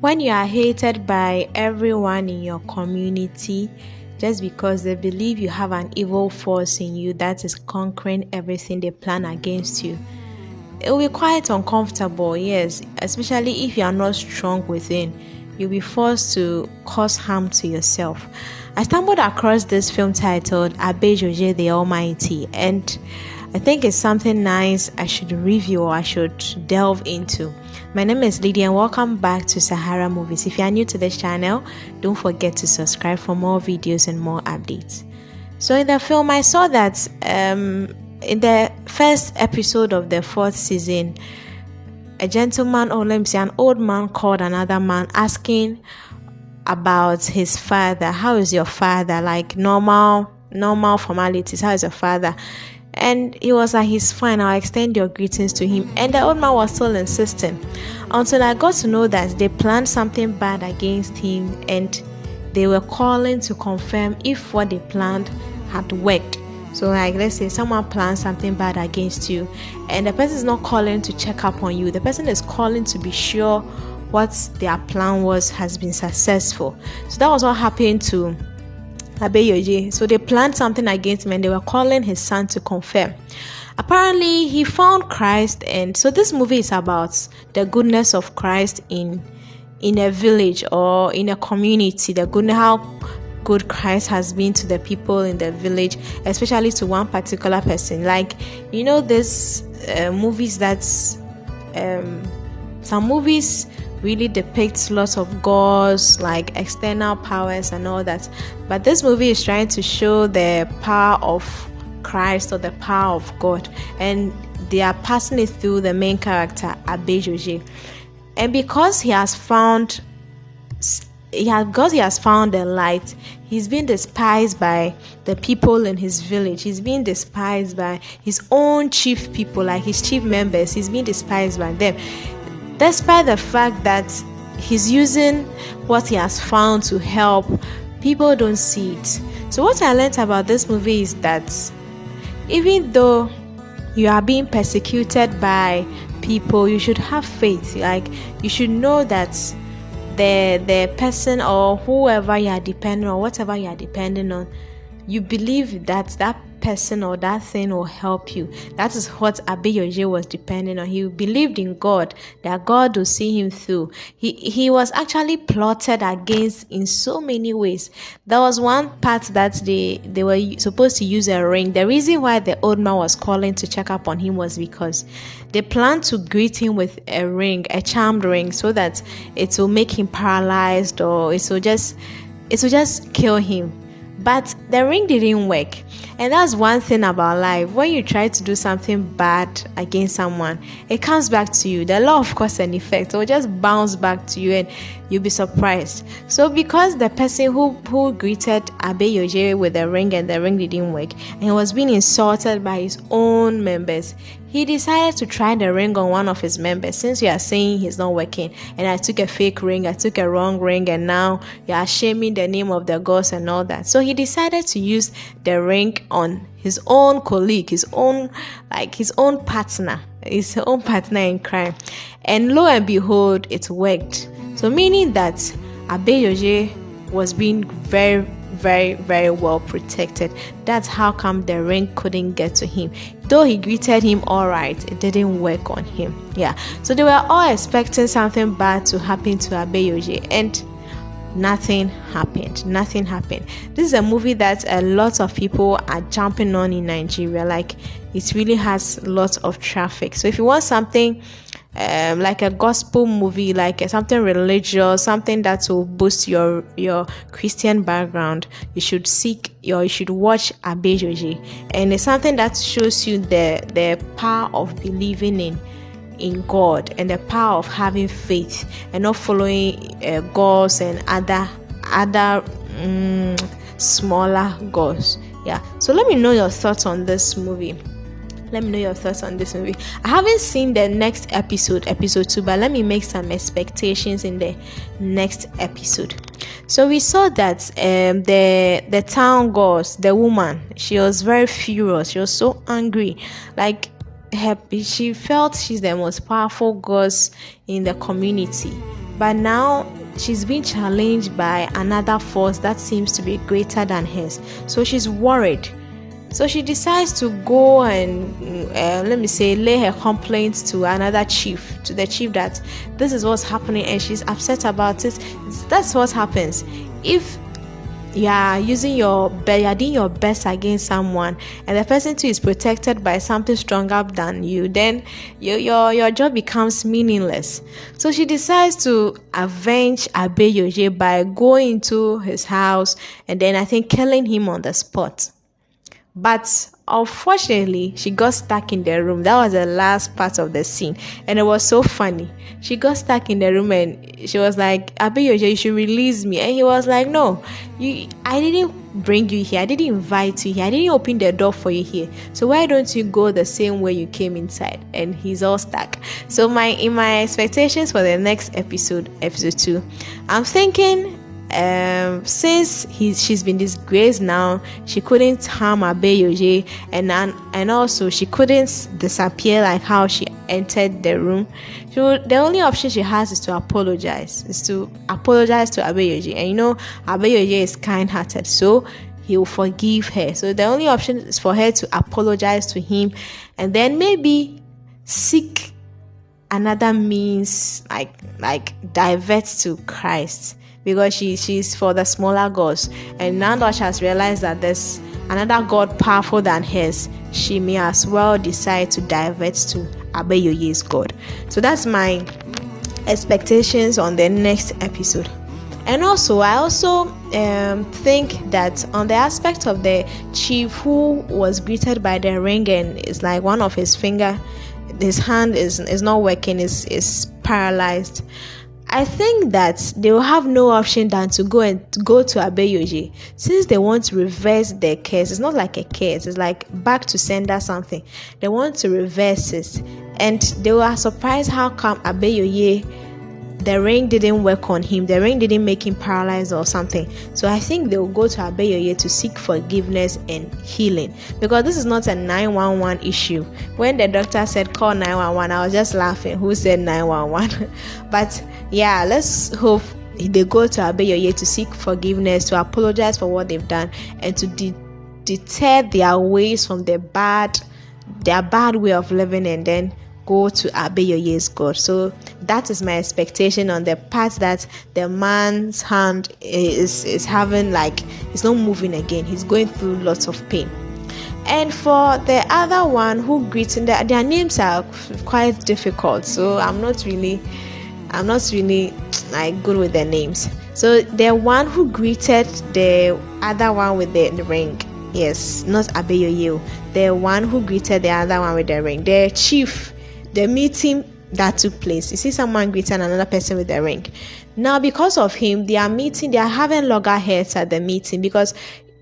When you are hated by everyone in your community just because they believe you have an evil force in you that is conquering everything they plan against you, it will be quite uncomfortable, yes, especially if you are not strong within. You'll be forced to cause harm to yourself. I stumbled across this film titled Abejoye the Almighty, and I think it's something nice I should review or I should delve into. My name is Lydia and welcome back to Sahara Movies. If you are new to this channel, don't forget to subscribe for more videos and more updates. So in the film, I saw that in the first episode of the 4th season, a gentleman, or let me say an old man, called another man asking about his father. How is your father? Like normal formalities. How is your father? And he was like, he's fine, I'll extend your greetings to him. And the old man was still insisting until I got to know that they planned something bad against him and they were calling to confirm if what they planned had worked. So like, let's say someone plans something bad against you and the person is not calling to check up on you. The person is calling to be sure what their plan was has been successful. So that was what happened to Abejoye. So they planned something against him and they were calling his son to confirm. Apparently he found Christ, and so this movie is about the goodness of Christ in a village or in a community, how good Christ has been to the people in the village, especially to one particular person. Like, you know, this movies that's some movies really depicts lots of gods, like external powers and all that, but this movie is trying to show the power of Christ or the power of God, and they are passing it through the main character Abejoye. And because he has found the light, he's been despised by the people in his village. He's been despised by his own chief people, like his chief members. He's been despised by them, despite the fact that he's using what he has found to help. People don't see it. So what I learned about this movie is that even though you are being persecuted by people, you should have faith. Like, you should know that the person or whoever you are depending on, whatever you are depending on, you believe that that person or that thing will help you. That is what Abejoye was depending on. He believed in God, that God will see him through. He was actually plotted against in so many ways. There was one part that they were supposed to use a ring. The reason why the old man was calling to check up on him was because they planned to greet him with a ring, a charmed ring, so that it will make him paralyzed or it will just kill him. But the ring didn't work. And that's one thing about life. When you try to do something bad against someone, it comes back to you. The law of cause and effect will just bounce back to you and you'll be surprised. So because the person who greeted Abejoye with the ring and the ring didn't work, and he was being insulted by his own members, he decided to try the ring on one of his members. Since you are saying he's not working and I took a fake ring, I took a wrong ring, and now you are shaming the name of the gods and all that. So he decided to use the ring on his own colleague, his own partner in crime. And lo and behold, it worked. So meaning that Abejoye was being very, very, very well protected. That's how come the ring couldn't get to him. Though he greeted him all right, it didn't work on him. Yeah. So they were all expecting something bad to happen to Abejoye, and nothing happened. This is a movie that a lot of people are jumping on in Nigeria. Like, it really has lots of traffic. So if you want something like a gospel movie, like something religious, something that will boost your Christian background, you should watch Abejoye. And it's something that shows you the power of believing in God and the power of having faith and not following gods and other smaller gods. Yeah. So let me know your thoughts on this movie. I haven't seen the next episode 2, but let me make some expectations in the next episode. So we saw that the town gods, the woman, she was very furious. She was so angry. Like, she felt she's the most powerful goddess in the community. but now she's being challenged by another force that seems to be greater than hers. So she's worried. So she decides to go and lay her complaints to another chief, to the chief, that this is what's happening, and she's upset about it. That's what happens if you're doing your best against someone, and the person too is protected by something stronger than you. Then your job becomes meaningless. So she decides to avenge Abejoye by going to his house and then I think killing him on the spot. But unfortunately, she got stuck in the room. That was the last part of the scene. And it was so funny. She got stuck in the room and she was like, Abejoye, you should release me. And he was like, no, I didn't bring you here. I didn't invite you here. I didn't open the door for you here. So why don't you go the same way you came inside? And he's all stuck. So in my expectations for the next episode 2, I'm thinking, since she's been disgraced now, she couldn't harm Abejoye, and also she couldn't disappear like how she entered the room. So the only option she has is to apologize. To Abejoye, and Abejoye is kind-hearted, so he will forgive her. So the only option is for her to apologize to him, and then maybe seek another means, like divert to Christ. Because she's for the smaller gods, and now that she has realized that there's another god powerful than hers, she may as well decide to divert to Abejoye's god. So that's my expectations on the next episode. And also I think that on the aspect of the chief who was greeted by the ring, and it's like one of his hand is not working, is paralyzed. I think that they will have no option than to go to Abejoye, since they want to reverse their curse. It's not like a curse, it's like back to sender something. They want to reverse it, and they were surprised how come Abejoye, the ring didn't work on him, the ring didn't make him paralyzed or something. So I think they will go to Abejoye to seek forgiveness and healing, because this is not a 911 issue. When the doctor said call 911, I was just laughing. Who said 911? But yeah, let's hope they go to Abejoye to seek forgiveness, to apologize for what they've done, and to deter their ways from their bad way of living, and then go to Abejoye's God. So that is my expectation on the part that the man's hand is having, like, it's not moving again. He's going through lots of pain. And for the other one who greeted, their names are quite difficult, so I'm not really like good with their names. So the one who greeted the other one with the ring, yes, not Abejoye, the one who greeted the other one with the ring, the chief, the meeting that took place. You see someone greeting another person with a ring. Now, because of him, they are having loggerheads at the meeting, because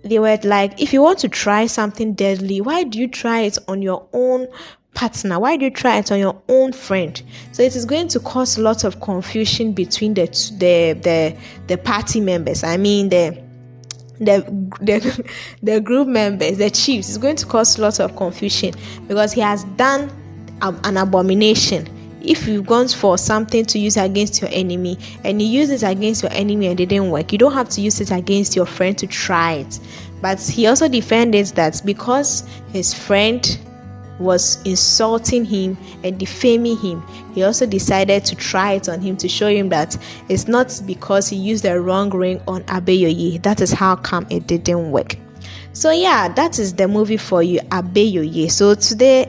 they were like, if you want to try something deadly, why do you try it on your own partner? Why do you try it on your own friend? So it is going to cause lots of confusion between the party members. I mean the group members, the chiefs. It's going to cause lots of confusion because he has done an abomination. If you've gone for something to use against your enemy, and you use it against your enemy and it didn't work, you don't have to use it against your friend to try it. But he also defended that because his friend was insulting him and defaming him, he also decided to try it on him to show him that it's not because he used the wrong ring on Abejoye. That is how come it didn't work. So yeah, that is the movie for you, Abejoye. So today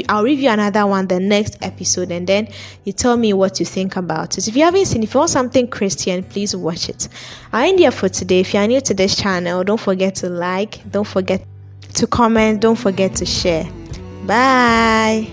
I'll review another one the next episode, and then you tell me what you think about it. If you want something Christian, please watch it. I'll end here for today. If you are new to this channel, don't forget to like, don't forget to comment, don't forget to share. Bye.